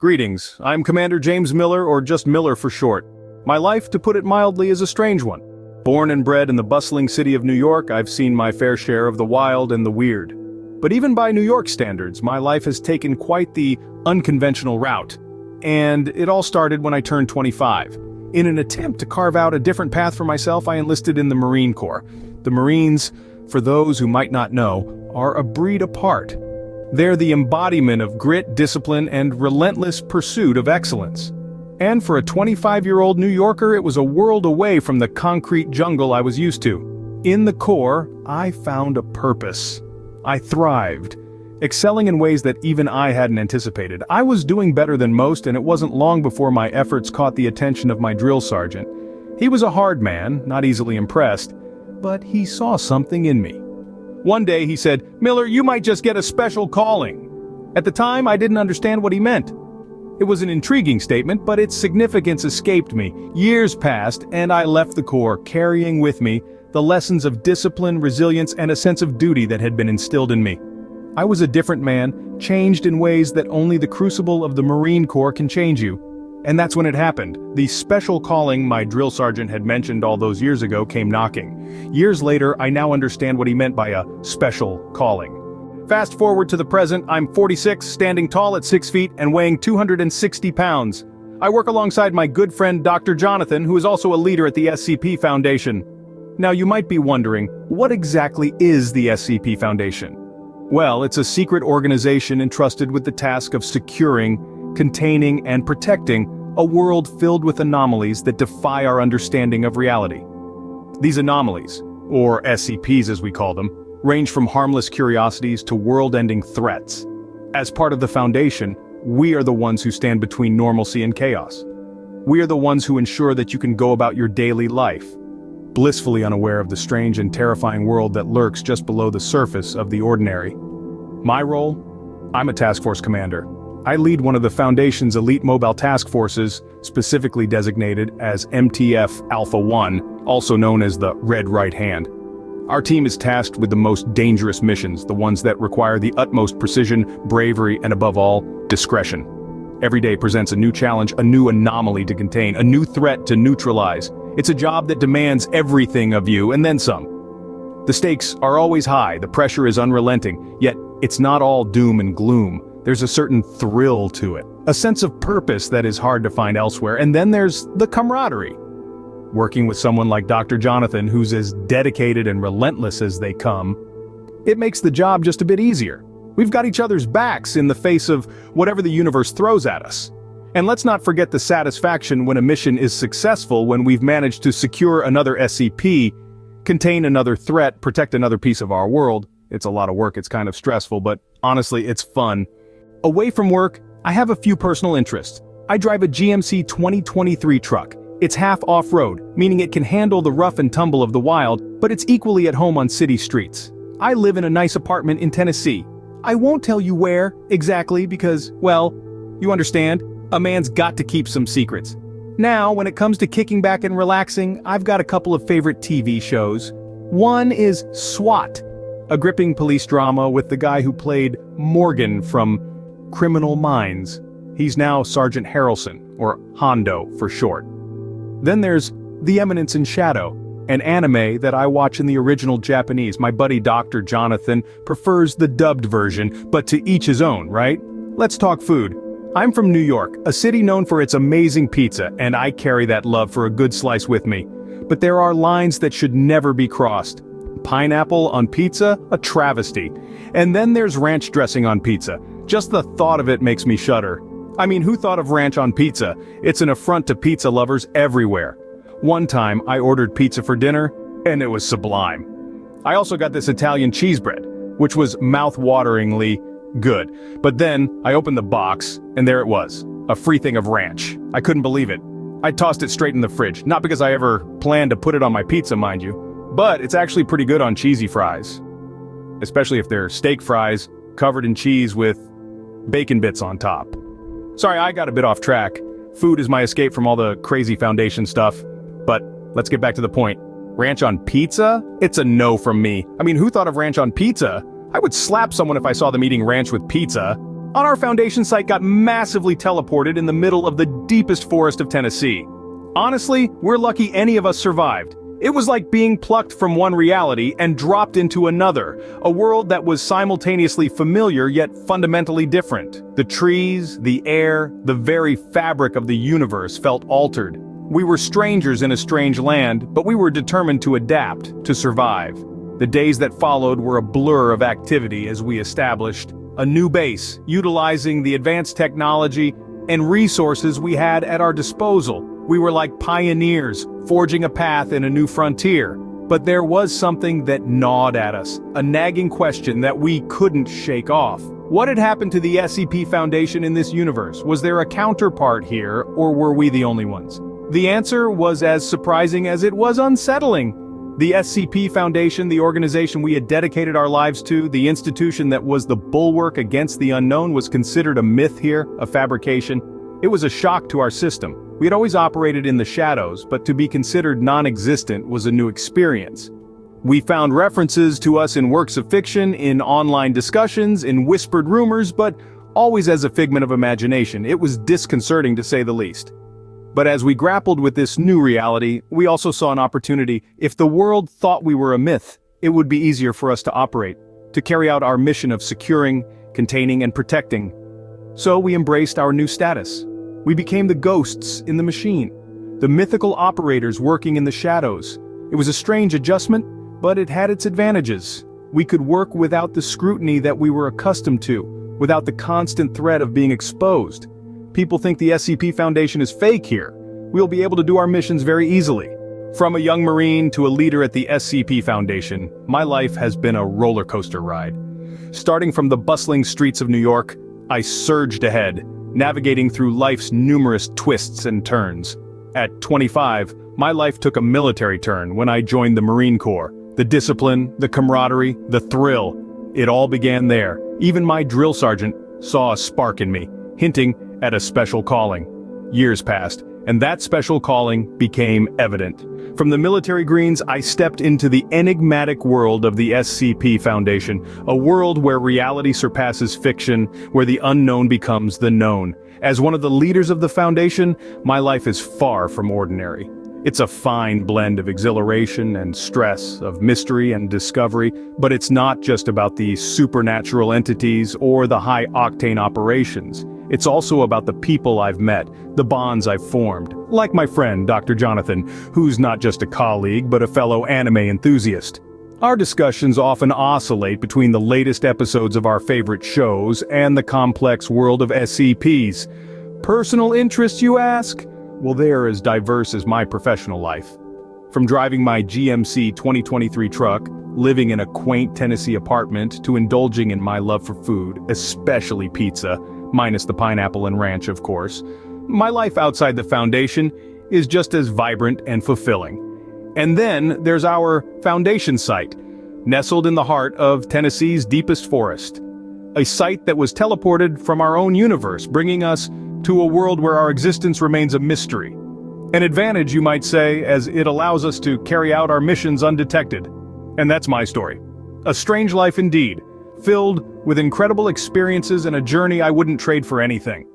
Greetings, I'm Commander James Miller, or just Miller for short. My life, to put it mildly, is a strange one. Born and bred in the bustling city of New York, I've seen my fair share of the wild and the weird. But even by New York standards, my life has taken quite the unconventional route. And it all started when I turned 25. In an attempt to carve out a different path for myself, I enlisted in the Marine Corps. The Marines, for those who might not know, are a breed apart. They're the embodiment of grit, discipline, and relentless pursuit of excellence. And for a 25-year-old New Yorker, it was a world away from the concrete jungle I was used to. In the Corps, I found a purpose. I thrived, excelling in ways that even I hadn't anticipated. I was doing better than most, and it wasn't long before my efforts caught the attention of my drill sergeant. He was a hard man, not easily impressed, but he saw something in me. One day he said, "Miller, you might just get a special calling." At the time, I didn't understand what he meant. It was an intriguing statement, but its significance escaped me. Years passed, and I left the Corps, carrying with me the lessons of discipline, resilience, and a sense of duty that had been instilled in me. I was a different man, changed in ways that only the crucible of the Marine Corps can change you. And that's when it happened. The special calling my drill sergeant had mentioned all those years ago came knocking. Years later, I now understand what he meant by a special calling. Fast forward to the present, I'm 46, standing tall at 6 feet and weighing 260 pounds. I work alongside my good friend Dr. Jonathan, who is also a leader at the SCP Foundation. Now you might be wondering, what exactly is the SCP Foundation? Well, it's a secret organization entrusted with the task of securing, containing, and protecting a world filled with anomalies that defy our understanding of reality. These anomalies, or SCPs as we call them, range from harmless curiosities to world-ending threats. As part of the Foundation, we are the ones who stand between normalcy and chaos. We are the ones who ensure that you can go about your daily life, blissfully unaware of the strange and terrifying world that lurks just below the surface of the ordinary. My role? I'm a task force commander. I lead one of the Foundation's elite mobile task forces, specifically designated as MTF Alpha 1, also known as the Red Right Hand. Our team is tasked with the most dangerous missions, the ones that require the utmost precision, bravery, and above all, discretion. Every day presents a new challenge, a new anomaly to contain, a new threat to neutralize. It's a job that demands everything of you, and then some. The stakes are always high, the pressure is unrelenting, yet it's not all doom and gloom. There's a certain thrill to it, a sense of purpose that is hard to find elsewhere, and then there's the camaraderie. Working with someone like Dr. Jonathan, who's as dedicated and relentless as they come, it makes the job just a bit easier. We've got each other's backs in the face of whatever the universe throws at us. And let's not forget the satisfaction when a mission is successful, when we've managed to secure another SCP, contain another threat, protect another piece of our world. It's a lot of work, it's kind of stressful, but honestly, it's fun. Away from work, I have a few personal interests. I drive a GMC 2023 truck. It's half off-road, meaning it can handle the rough and tumble of the wild, but it's equally at home on city streets. I live in a nice apartment in Tennessee. I won't tell you where exactly because, well, you understand, a man's got to keep some secrets. Now, when it comes to kicking back and relaxing, I've got a couple of favorite TV shows. One is SWAT, a gripping police drama with the guy who played Morgan from Criminal Minds. He's now Sergeant Harrelson, or Hondo for short. Then there's The Eminence in Shadow, an anime that I watch in the original Japanese. My buddy Dr. Jonathan prefers the dubbed version, but to each his own, right? Let's talk food. I'm from New York, a city known for its amazing pizza, and I carry that love for a good slice with me. But there are lines that should never be crossed. Pineapple on pizza? A travesty. And then there's ranch dressing on pizza. Just the thought of it makes me shudder. I mean, who thought of ranch on pizza? It's an affront to pizza lovers everywhere. One time, I ordered pizza for dinner, and it was sublime. I also got this Italian cheese bread, which was mouth-wateringly good. But then, I opened the box, and there it was, a free thing of ranch. I couldn't believe it. I tossed it straight in the fridge, not because I ever planned to put it on my pizza, mind you, but it's actually pretty good on cheesy fries. Especially if they're steak fries, covered in cheese with bacon bits on top. Sorry, I got a bit off track. Food is my escape from all the crazy Foundation stuff. But let's get back to the point. Ranch on pizza? It's a no from me. I mean, who thought of ranch on pizza? I would slap someone if I saw them eating ranch with pizza. on our Foundation site got massively teleported in the middle of the deepest forest of Tennessee. Honestly, we're lucky any of us survived. It was like being plucked from one reality and dropped into another, a world that was simultaneously familiar yet fundamentally different. The trees, the air, the very fabric of the universe felt altered. We were strangers in a strange land, but we were determined to adapt, to survive. The days that followed were a blur of activity as we established a new base, utilizing the advanced technology and resources we had at our disposal. We were like pioneers, forging a path in a new frontier. But there was something that gnawed at us, a nagging question that we couldn't shake off. What had happened to the SCP Foundation in this universe? Was there a counterpart here, or were we the only ones? The answer was as surprising as it was unsettling. The SCP Foundation, the organization we had dedicated our lives to, the institution that was the bulwark against the unknown, was considered a myth here, a fabrication. It was a shock to our system. We had always operated in the shadows, but to be considered non-existent was a new experience. We found references to us in works of fiction, in online discussions, in whispered rumors, but always as a figment of imagination. It was disconcerting to say the least. But as we grappled with this new reality, we also saw an opportunity. If the world thought we were a myth, it would be easier for us to operate, to carry out our mission of securing, containing, and protecting. So we embraced our new status. We became the ghosts in the machine, the mythical operators working in the shadows. It was a strange adjustment, but it had its advantages. We could work without the scrutiny that we were accustomed to, without the constant threat of being exposed. People think the SCP Foundation is fake here. We'll be able to do our missions very easily. From a young Marine to a leader at the SCP Foundation, my life has been a roller coaster ride. Starting from the bustling streets of New York, I surged ahead, navigating through life's numerous twists and turns. At 25, my life took a military turn when I joined the Marine Corps. The discipline, the camaraderie, the thrill, it all began there. Even my drill sergeant saw a spark in me, hinting at a special calling. Years passed, and that special calling became evident. From the military greens, I stepped into the enigmatic world of the SCP Foundation, a world where reality surpasses fiction, where the unknown becomes the known. As one of the leaders of the Foundation, my life is far from ordinary. It's a fine blend of exhilaration and stress, of mystery and discovery, but it's not just about the supernatural entities or the high-octane operations. It's also about the people I've met, the bonds I've formed, like my friend, Dr. Jonathan, who's not just a colleague but a fellow anime enthusiast. Our discussions often oscillate between the latest episodes of our favorite shows and the complex world of SCPs. Personal interests, you ask? Well, they're as diverse as my professional life. From driving my GMC 2023 truck, living in a quaint Tennessee apartment, to indulging in my love for food, especially pizza, minus the pineapple and ranch, of course, my life outside the Foundation is just as vibrant and fulfilling. And then there's our Foundation site, nestled in the heart of Tennessee's deepest forest. A site that was teleported from our own universe, bringing us to a world where our existence remains a mystery. An advantage, you might say, as it allows us to carry out our missions undetected. And that's my story. A strange life indeed, filled with incredible experiences and a journey I wouldn't trade for anything.